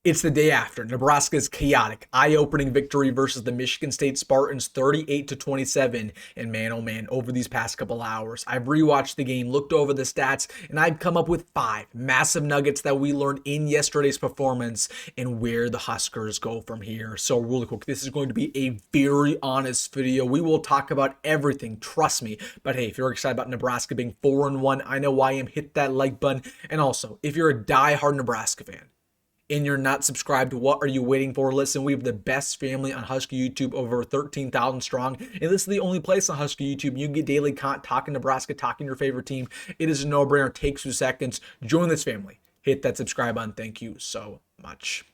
It's the day after Nebraska's chaotic, eye-opening victory versus the Michigan State Spartans 38-27. And man, oh man, over these past couple hours, I've rewatched the game, looked over the stats, and I've come up with 5 massive nuggets that we learned in yesterday's performance and where the Huskers go from here. So really quick, this is going to be a very honest video. We will talk about everything, trust me. But hey, if you're excited about Nebraska being 4-1, I know I am, hit that like button. And also, if you're a die-hard Nebraska fan, and you're not subscribed, what are you waiting for? Listen, we have the best family on Husker YouTube, over 13,000 strong, and this is the only place on Husker YouTube you get daily content talking Nebraska, talking your favorite team. It is a no-brainer. Takes 2 seconds. Join this family. Hit that subscribe button. Thank you so much.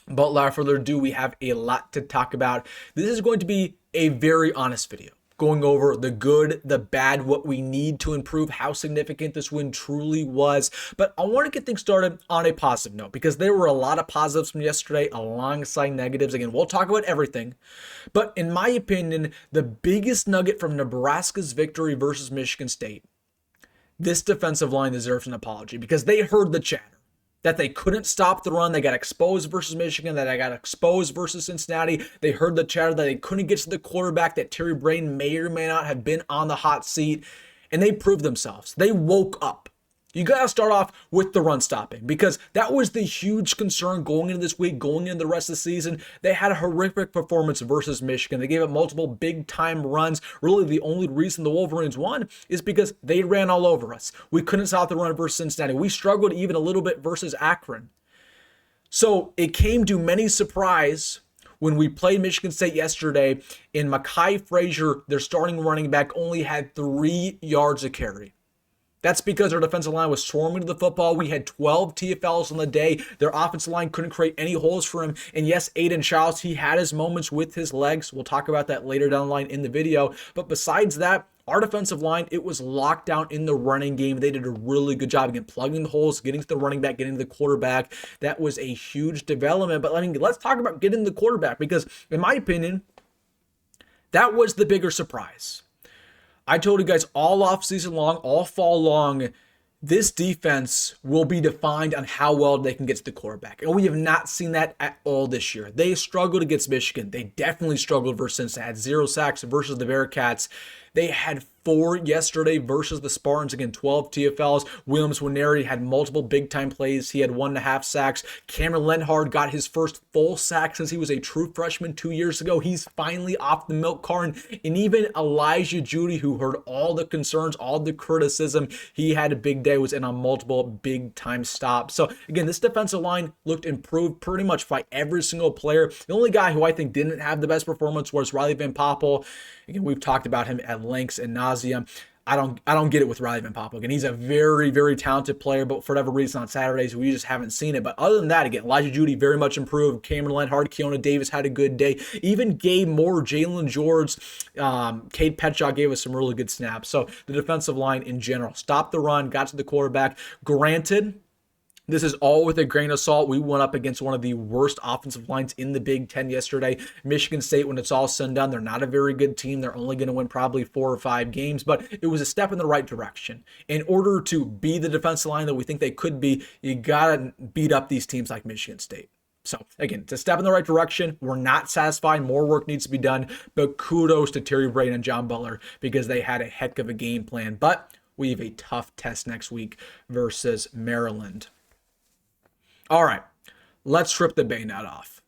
But without further ado, we have a lot to talk about. This is going to be a very honest video, going over the good, the bad, what we need to improve, how significant this win truly was. But I want to get things started on a positive note because there were a lot of positives from yesterday alongside negatives. Again, we'll talk about everything. But in my opinion, the biggest nugget from Nebraska's victory versus Michigan State, this defensive line deserves an apology because they heard the chatter that they couldn't stop the run. They got exposed versus Michigan, that I got exposed versus Cincinnati. They heard the chatter that they couldn't get to the quarterback, that Terry Brain may or may not have been on the hot seat, and they proved themselves. They woke up. You got to start off with the run stopping because that was the huge concern going into this week, going into the rest of the season. They had a horrific performance versus Michigan. They gave up multiple big-time runs. Really, the only reason the Wolverines won is because they ran all over us. We couldn't stop the run versus Cincinnati. We struggled even a little bit versus Akron. So it came to many surprise when we played Michigan State yesterday, and Mekhi Frazier, their starting running back, only had 3 yards of carry. That's because our defensive line was swarming to the football. We had 12 TFLs on the day. Their offensive line couldn't create any holes for him. And yes, Aiden Childs, he had his moments with his legs. We'll talk about that later down the line in the video. But besides that, our defensive line, it was locked down in the running game. They did a really good job again, plugging the holes, getting to the running back, getting to the quarterback. That was a huge development. But let's talk about getting the quarterback because, in my opinion, that was the bigger surprise. I told you guys all offseason long, all fall long, this defense will be defined on how well they can get to the quarterback. And we have not seen that at all this year. They struggled against Michigan. They definitely struggled versus Cincinnati. Had 0 sacks versus the Bearcats. They had 4 yesterday versus the Spartans. Again, 12 TFLs. Williams Nwaneri had multiple big-time plays. He had 1.5 sacks. Cameron Lenhard got his first full sack since he was a true freshman 2 years ago. He's finally off the milk carton. And even Elijah Jeudy, who heard all the concerns, all the criticism, he had a big day, was in on multiple big-time stops. So, again, this defensive line looked improved pretty much by every single player. The only guy who I think didn't have the best performance was Riley Van Poppel. Again, we've talked about him at lengths and nauseum. I don't get it with Riley Van Poppel. Again, he's a very, very talented player, but for whatever reason on Saturdays, we just haven't seen it. But other than that, again, Elijah Jeudy very much improved. Cameron Lenhard, Keona Davis had a good day. Even Gabe Moore, Jalen George, Cade Petchak gave us some really good snaps. So the defensive line in general stopped the run, got to the quarterback. Granted, this is all with a grain of salt. We went up against one of the worst offensive lines in the Big Ten yesterday. Michigan State, when it's all said and done, they're not a very good team. They're only going to win probably 4 or 5 games, but it was a step in the right direction. In order to be the defensive line that we think they could be, you got to beat up these teams like Michigan State. So, again, it's a step in the right direction. We're not satisfied. More work needs to be done, but kudos to Terry Brain and John Butler because they had a heck of a game plan. But we have a tough test next week versus Maryland. All right, let's strip the Bayonet off.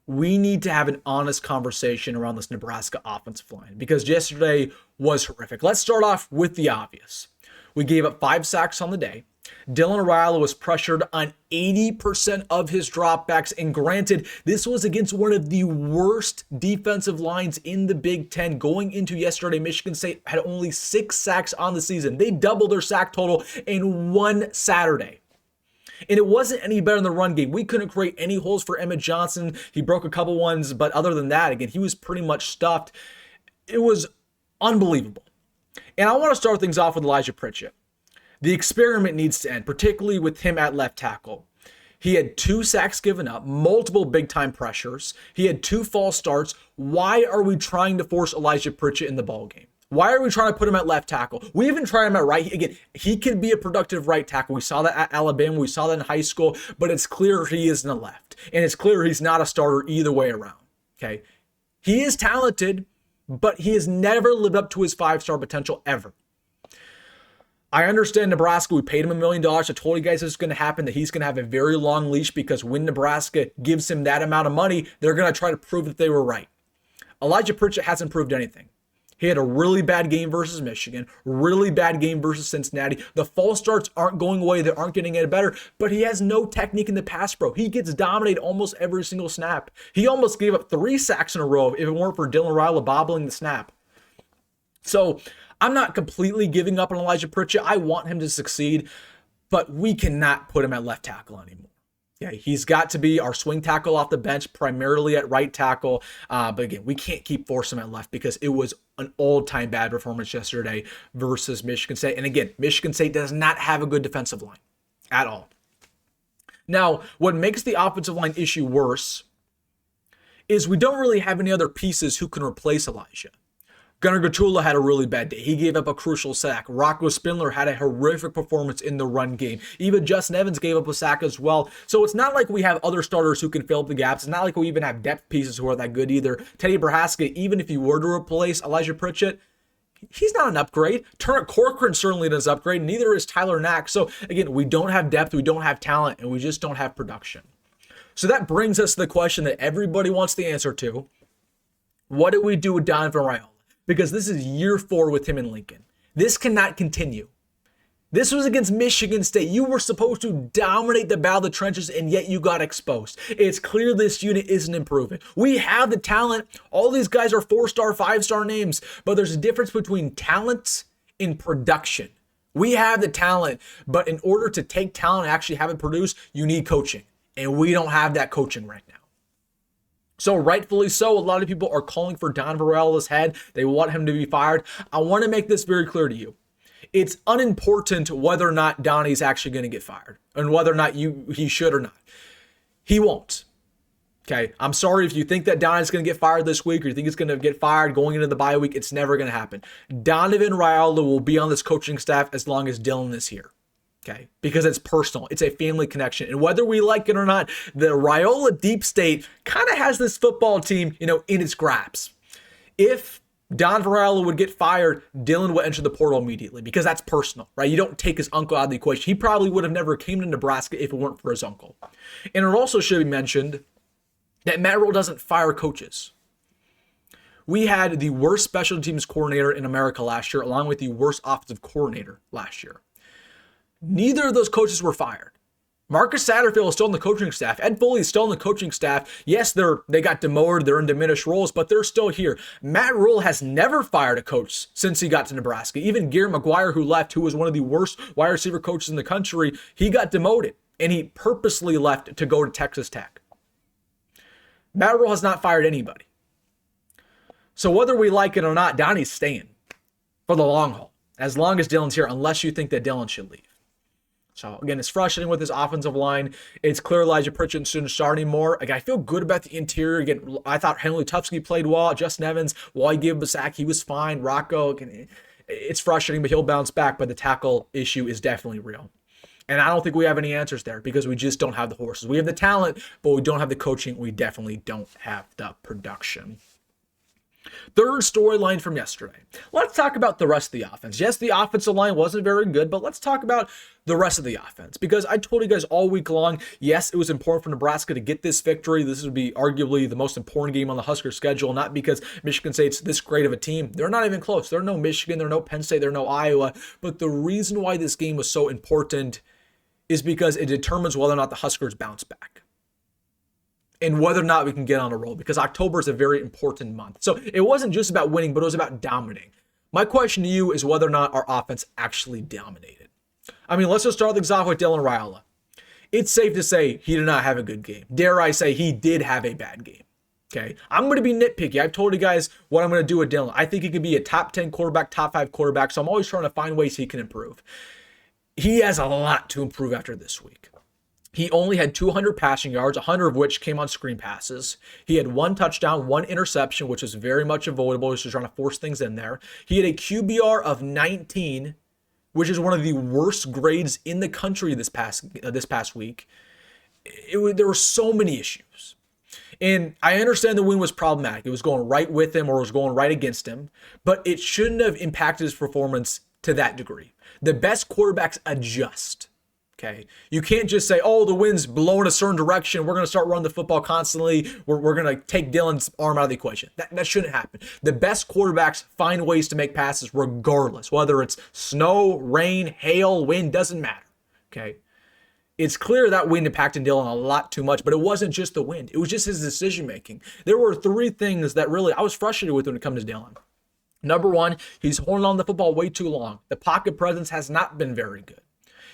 We need to have an honest conversation around this Nebraska offensive line because yesterday was horrific. Let's start off with the obvious. We gave up 5 sacks on the day. Dylan Raiola was pressured on 80% of his dropbacks, and granted, this was against one of the worst defensive lines in the Big Ten. Going into yesterday, Michigan State had only 6 sacks on the season. They doubled their sack total in one Saturday. And it wasn't any better in the run game. We couldn't create any holes for Emmett Johnson. He broke a couple ones, but other than that, again, he was pretty much stuffed. It was unbelievable. And I want to start things off with Elijah Pritchett. The experiment needs to end, particularly with him at left tackle. He had 2 sacks given up, multiple big-time pressures. He had 2 false starts. Why are we trying to force Elijah Pritchett in the ballgame? Why are we trying to put him at left tackle? We even try him at right. Again, he can be a productive right tackle. We saw that at Alabama. We saw that in high school. But it's clear he isn't a left. And it's clear he's not a starter either way around. Okay? He is talented, but he has never lived up to his 5-star potential ever. I understand Nebraska. We paid him $1 million. I told you guys this is going to happen, that he's going to have a very long leash, because when Nebraska gives him that amount of money, they're going to try to prove that they were right. Elijah Pritchett hasn't proved anything. He had a really bad game versus Michigan, really bad game versus Cincinnati. The false starts aren't going away. They aren't getting any better, but he has no technique in the pass pro. He gets dominated almost every single snap. He almost gave up 3 sacks in a row if it weren't for Dylan Raiola bobbling the snap. So I'm not completely giving up on Elijah Pritchett. I want him to succeed, but we cannot put him at left tackle anymore. Yeah, he's got to be our swing tackle off the bench, primarily at right tackle. But again, we can't keep forcing him at left, because it was an all-time bad performance yesterday versus Michigan State. And again, Michigan State does not have a good defensive line at all. Now, what makes the offensive line issue worse is we don't really have any other pieces who can replace Elijah. Gunnar Gatula had a really bad day. He gave up a crucial sack. Rocco Spindler had a horrific performance in the run game. Even Justin Evans gave up a sack as well. So it's not like we have other starters who can fill up the gaps. It's not like we even have depth pieces who are that good either. Teddy Prohaska, even if you were to replace Elijah Pritchett, he's not an upgrade. Turner Corcoran certainly doesn't upgrade. Neither is Tyler Knack. So again, we don't have depth, we don't have talent, and we just don't have production. So that brings us to the question that everybody wants the answer to. What do we do with Donovan Raiola? Because this is year 4 with him in Lincoln. This cannot continue. This was against Michigan State. You were supposed to dominate the battle of the trenches, and yet you got exposed. It's clear this unit isn't improving. We have the talent. All these guys are 4-star, 5-star names, but there's a difference between talent and production. We have the talent, but in order to take talent and actually have it produce, you need coaching. And we don't have that coaching right now. So rightfully so, a lot of people are calling for Donovan Raiola's head. They want him to be fired. I want to make this very clear to you. It's unimportant whether or not Donnie's actually going to get fired and whether or not he should or not. He won't. Okay, I'm sorry if you think that Donnie's going to get fired this week, or you think he's going to get fired going into the bye week. It's never going to happen. Donovan Raiola will be on this coaching staff as long as Dylan is here. Okay, because it's personal. It's a family connection. And whether we like it or not, the Raiola deep state kind of has this football team, in its grasp. If Donovan Raiola would get fired, Dylan would enter the portal immediately, because that's personal, right? You don't take his uncle out of the equation. He probably would have never came to Nebraska if it weren't for his uncle. And it also should be mentioned that Matt Rhule doesn't fire coaches. We had the worst special teams coordinator in America last year, along with the worst offensive coordinator last year. Neither of those coaches were fired. Marcus Satterfield is still on the coaching staff. Ed Foley is still on the coaching staff. Yes, they got demoted. They're in diminished roles, but they're still here. Matt Rhule has never fired a coach since he got to Nebraska. Even Gary McGuire, who left, who was one of the worst wide receiver coaches in the country, he got demoted, and he purposely left to go to Texas Tech. Matt Rhule has not fired anybody. So whether we like it or not, Donnie's staying for the long haul, as long as Dylan's here, unless you think that Dylan should leave. So again, it's frustrating with his offensive line. It's clear Elijah Pritchett shouldn't start anymore. Again, I feel good about the interior. Again, I thought Henry Tufsky played well. Justin Evans, while he gave him a sack, he was fine. Rocco, again, it's frustrating, but he'll bounce back. But the tackle issue is definitely real. And I don't think we have any answers there, because we just don't have the horses. We have the talent, but we don't have the coaching. We definitely don't have the production. Third storyline from yesterday. Let's talk about the rest of the offense. Yes, the offensive line wasn't very good, but let's talk about the rest of the offense, because I told you guys all week long, yes, it was important for Nebraska to get this victory. This would be arguably the most important game on the Husker schedule, not because Michigan State's this great of a team. They're not even close. They're no Michigan, they're no Penn State, they're no Iowa. But the reason why this game was so important is because it determines whether or not the Huskers bounce back, and whether or not we can get on a roll, because October is a very important month. So it wasn't just about winning, but it was about dominating. My question to you is whether or not our offense actually dominated. I mean, let's just start things off with Dylan Raiola. It's safe to say he did not have a good game. Dare I say he did have a bad game. Okay, I'm going to be nitpicky. I've told you guys what I'm going to do with Dylan. I think he could be a top 10 quarterback, top 5 quarterback, so I'm always trying to find ways he can improve. He has a lot to improve after this week. He only had 200 passing yards, 100 of which came on screen passes. He had 1 touchdown, 1 interception, which was very much avoidable. He was just trying to force things in there. He had a QBR of 19, which is one of the worst grades in the country this past week. There were so many issues. And I understand the win was problematic. It was going right with him or it was going right against him, but it shouldn't have impacted his performance to that degree. The best quarterbacks adjust. Okay, you can't just say, oh, the wind's blowing a certain direction, we're going to start running the football constantly, we're going to take Dylan's arm out of the equation. That shouldn't happen. The best quarterbacks find ways to make passes regardless, whether it's snow, rain, hail, wind, doesn't matter. Okay, it's clear that wind impacted Dylan a lot too much, but it wasn't just the wind. It was just his decision making. There were 3 things that really I was frustrated with when it comes to Dylan. Number 1, he's holding on the football way too long. The pocket presence has not been very good.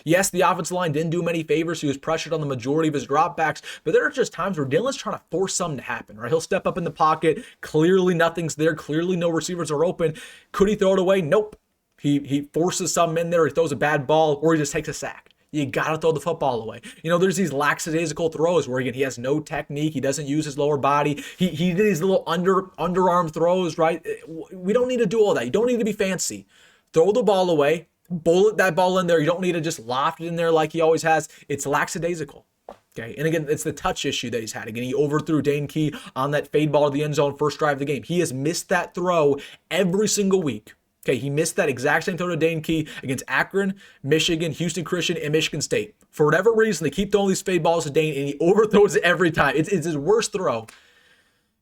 Yes, the offensive line didn't do him any favors. He was pressured on the majority of his dropbacks, but there are just times where Dylan's trying to force something to happen, right? He'll step up in the pocket. Clearly nothing's there. Clearly no receivers are open. Could he throw it away? Nope. He forces something in there. He throws a bad ball or he just takes a sack. You got to throw the football away. You know, there's these lackadaisical throws where, again, he has no technique. He doesn't use his lower body. He did these little underarm throws, right? We don't need to do all that. You don't need to be fancy. Throw the ball away. Bullet that ball in there. You don't need to just loft it in there like he always has. It's lackadaisical. Okay. And again, it's the touch issue that he's had. Again, he overthrew Dane on that fade ball to the end zone first drive of the game. He has missed that throw every single week. Okay. He missed that exact same throw to Dane against Akron, Michigan, Houston Christian, and Michigan State. For whatever reason, they keep throwing these fade balls to Dane and he overthrows it every time. It's his worst throw.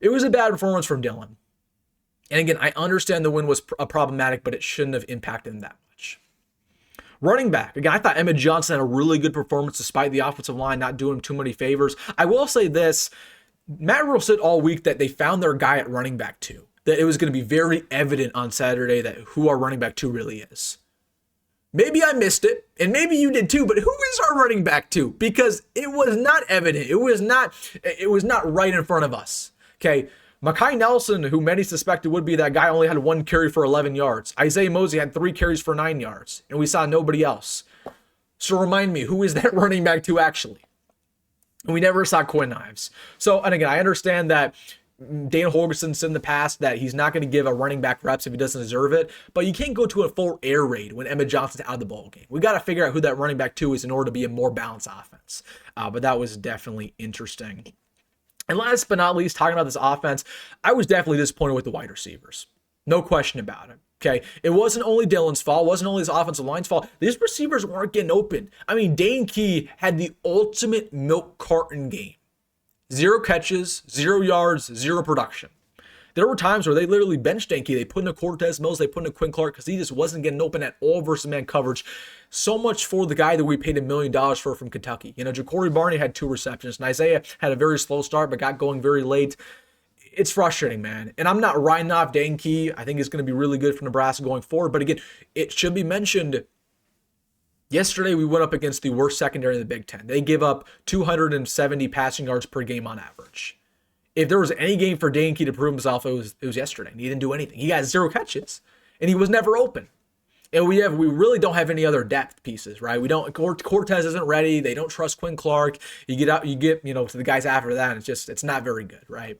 It was a bad performance from Dylan. And again, I understand the win was problematic, but it shouldn't have impacted him that much. Running back. Again, I thought Emmett Johnson had a really good performance despite the offensive line not doing him too many favors. I will say this. Matt Rule said all week that they found their guy at running back 2. That it was going to be very evident on Saturday that who our running back 2 really is. Maybe I missed it, and maybe you did too, but who is our running back 2? Because it was not evident. It was not right in front of us. Okay. Mekhi Nelson, who many suspected would be that guy, only had 1 carry for 11 yards. Isaiah Mozee had 3 carries for 9 yards, and we saw nobody else. So remind me, who is that running back 2 actually? And we never saw Quinn Ives. So, and again, I understand that Dana Holgorsen said in the past that he's not going to give a running back reps if he doesn't deserve it, but you can't go to a full air raid when Emmett Johnson's out of the ball game. We got to figure out who that running back 2 is in order to be a more balanced offense. But that was definitely interesting. And last but not least, talking about this offense, I was definitely disappointed with the wide receivers. No question about it. Okay, it wasn't only Dylan's fault, wasn't only his offensive line's fault. These receivers weren't getting open. I mean, Dane had the ultimate milk carton game. 0 catches, 0 yards, 0 production. There were times where they literally benched Dane. They put in a Cortez Mills, they put in a Quinn Clark because he just wasn't getting open at all versus man coverage. So much for the guy that we paid $1 million for from Kentucky. You know, Jacory Barney had 2 receptions. Nyziah had a very slow start, but got going very late. It's frustrating, man. And I'm not writing off Dane. I think it's going to be really good for Nebraska going forward. But again, it should be mentioned, yesterday we went up against the worst secondary in the Big Ten. They give up 270 passing yards per game on average. If there was any game for Dane to prove himself, it was yesterday. He didn't do anything. He got 0 catches, and he was never open. And we really don't have any other depth pieces, right? We don't. Cortez isn't ready. They don't trust Quinn Clark. You get to the guys after that, and it's not very good, right?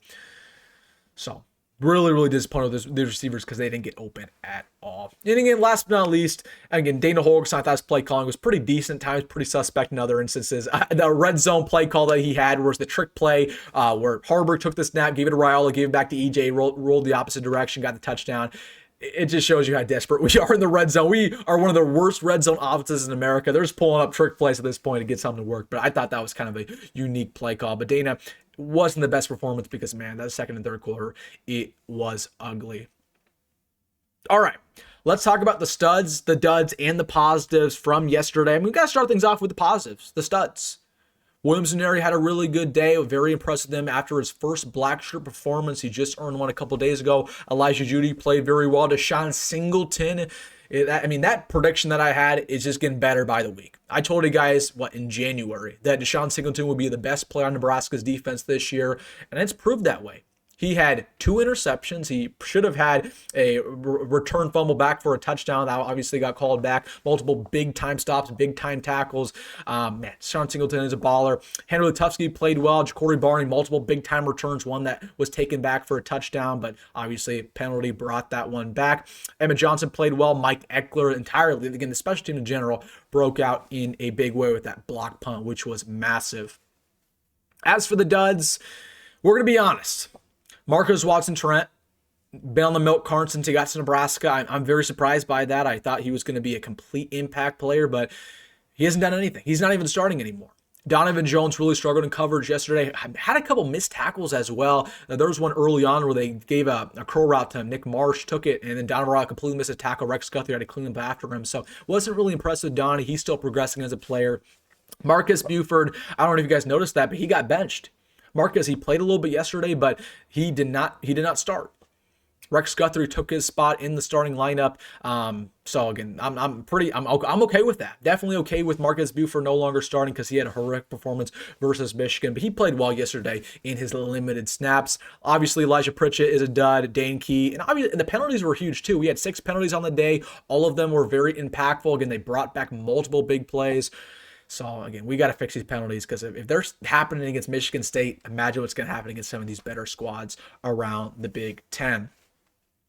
So really disappointed with the receivers because they didn't get open at all. And again, last but not least, again, Dana Holgorsen, I thought his play calling was pretty decent at times, pretty suspect in other instances. The red zone play call that he had was the trick play where Haarberg took the snap, gave it to Raiola, gave it back to EJ, rolled the opposite direction, got the touchdown. It just shows you how desperate we are in the red zone. We are one of the worst red zone offenses in America. They're just pulling up trick plays at this point to get something to work. But I thought that was kind of a unique play call. But Dana wasn't the best performance because, man, that second and third quarter, it was ugly. All right, let's talk about the studs, the duds, and the positives from yesterday. We've got to start things off with the positives, the studs. Williams Neri had a really good day. Very impressed with him after his first black shirt performance. He just earned one a couple days ago. Elijah Judy played very well. Deshaun Singleton, that prediction that I had is just getting better by the week. I told you guys, in January, that Deshaun Singleton would be the best player on Nebraska's defense this year, and it's proved that way. He had 2 interceptions. He should have had a return fumble back for a touchdown. That obviously got called back. Multiple big-time stops, big-time tackles. Man, Sean Singleton is a baller. Henry Lateef played well. Jacory, Barney, multiple big-time returns. One that was taken back for a touchdown, but obviously penalty brought that one back. Emmett Johnson played well. Mike Eckler entirely, again, the special team in general, broke out in a big way with that block punt, which was massive. As for the duds, we're going to be honest. Marcus Watson-Trent, been on the milk cart since he got to Nebraska. I'm very surprised by that. I thought he was going to be a complete impact player, but he hasn't done anything. He's not even starting anymore. Donovan Jones really struggled in coverage yesterday. Had a couple missed tackles as well. There was one early on where they gave a curl route to him. Nick Marsh took it, and then Donovan completely missed a tackle. Rex Guthrie had to clean up after him. So wasn't really impressed with Donnie. He's still progressing as a player. Marcus Buford, I don't know if you guys noticed that, but he got benched. Marcus, he played a little bit yesterday, but he did not start. Rex Guthrie took his spot in the starting lineup. So again, I'm okay with that. Definitely okay with Marcus Buford no longer starting because he had a horrific performance versus Michigan, but he played well yesterday in his limited snaps. Obviously, Elijah Pritchett is a dud. Dane Key, and obviously the penalties were huge too. We had 6 penalties on the day. All of them were very impactful. Again, they brought back multiple big plays. So, again, we got to fix these penalties because if they're happening against Michigan State, imagine what's going to happen against some of these better squads around the Big Ten.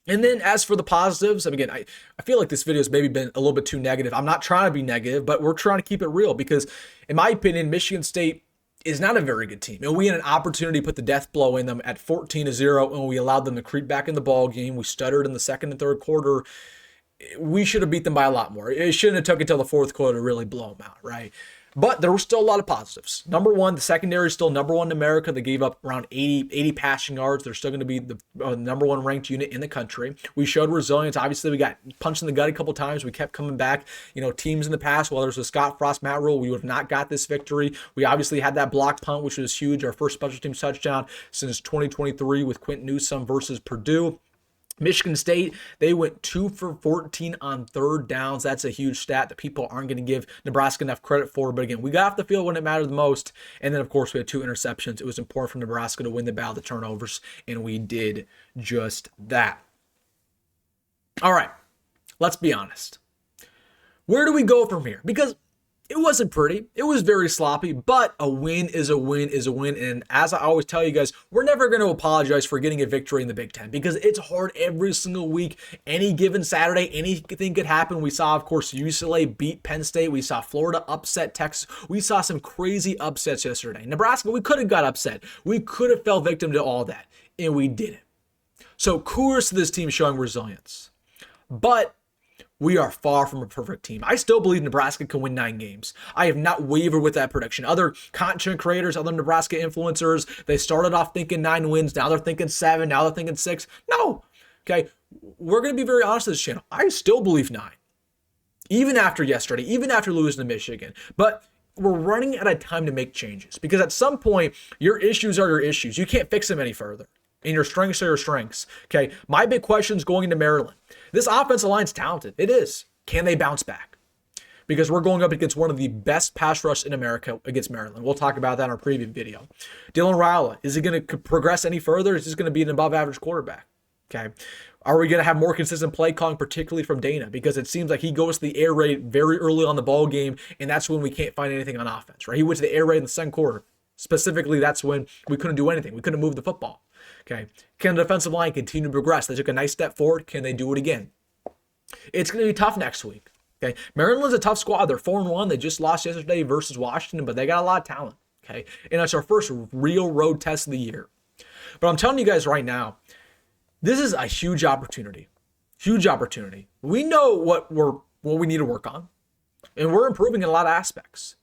And then as for the positives, again, I feel like this video has maybe been a little bit too negative. I'm not trying to be negative, but we're trying to keep it real because, in my opinion, Michigan State is not a very good team. And we had an opportunity to put the death blow in them at 14-0, and we allowed them to creep back in the ball game. We stuttered in the second and third quarter. We should have beat them by a lot more. It shouldn't have took until the fourth quarter to really blow them out, right? But there were still a lot of positives. Number one, the secondary is still number one in America. They gave up around 80 passing yards. They're still going to be the number one ranked unit in the country. We showed resilience. Obviously, we got punched in the gut a couple times. We kept coming back. Teams in the past, whether it's the Scott Frost, Matt Rule, we would have not got this victory. We obviously had that blocked punt, which was huge. Our first special teams touchdown since 2023 with Quinten Newsome versus Purdue. Michigan State, they went 2 for 14 on third downs. That's a huge stat that people aren't going to give Nebraska enough credit for. But again, we got off the field when it mattered the most. And then, of course, we had 2 interceptions. It was important for Nebraska to win the battle of the turnovers, and we did just that. All right, let's be honest. Where do we go from here? Because it wasn't pretty. It was very sloppy, but a win is a win is a win. And as I always tell you guys, we're never going to apologize for getting a victory in the Big Ten because it's hard every single week. Any given Saturday, anything could happen. We saw, of course, UCLA beat Penn State. We saw Florida upset Texas. We saw some crazy upsets yesterday. Nebraska, we could have got upset. We could have fell victim to all that, and we didn't. So kudos to this team showing resilience. But we are far from a perfect team. I still believe Nebraska can win 9 games. I have not wavered with that prediction. Other content creators, other Nebraska influencers, they started off thinking 9 wins. Now they're thinking 7. Now they're thinking 6. No. Okay. We're going to be very honest with this channel. I still believe 9. Even after yesterday, even after losing to Michigan. But we're running out of time to make changes because at some point, your issues are your issues. You can't fix them any further. And your strengths are your strengths. Okay. My big question is going into Maryland. This offensive line's talented. It is. Can they bounce back? Because we're going up against one of the best pass rush in America against Maryland. We'll talk about that in our preview video. Dylan Raiola, is he going to progress any further? Is he going to be an above average quarterback? Okay. Are we going to have more consistent play calling, particularly from Dane? Because it seems like he goes to the air raid very early on the ball game, and that's when we can't find anything on offense, right? He went to the air raid in the second quarter. Specifically, that's when we couldn't do anything. We couldn't move the football. Okay. Can the defensive line continue to progress? They took a nice step forward. Can they do it again? It's going to be tough next week. Okay. Maryland's a tough squad. They're 4-1. They just lost yesterday versus Washington, but they got a lot of talent. Okay. And it's our first real road test of the year. But I'm telling you guys right now, this is a huge opportunity. Huge opportunity. We know what we need to work on, and we're improving in a lot of aspects.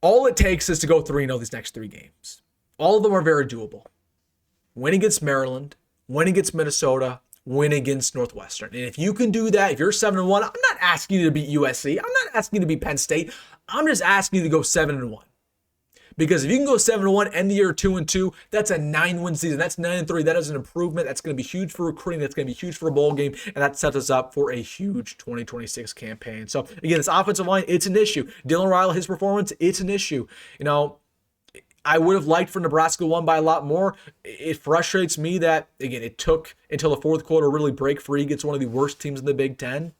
All it takes is to go 3-0 these next 3 games. All of them are very doable. Win against Maryland, win against Minnesota, win against Northwestern. And if you can do that, if you're 7-1, I'm not asking you to beat USC. I'm not asking you to beat Penn State. I'm just asking you to go 7-1. Because if you can go 7-1, end the year 2-2, that's a 9-win season. That's 9-3. That is an improvement. That's going to be huge for recruiting. That's going to be huge for a bowl game. And that sets us up for a huge 2026 campaign. So, again, this offensive line, it's an issue. Dylan Raiola, his performance, it's an issue. I would have liked for Nebraska won by a lot more. It frustrates me that, again, it took until the fourth quarter to really break free against one of the worst teams in the Big Ten.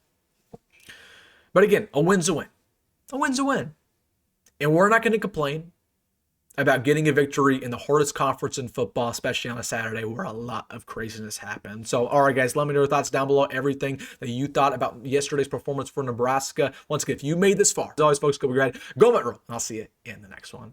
But again, a win's a win. A win's a win. And we're not going to complain about getting a victory in the hardest conference in football, especially on a Saturday where a lot of craziness happened. So, all right, guys, let me know your thoughts down below. Everything that you thought about yesterday's performance for Nebraska. Once again, if you made this far, as always, folks, go be great. Go Met Roll. And I'll see you in the next one.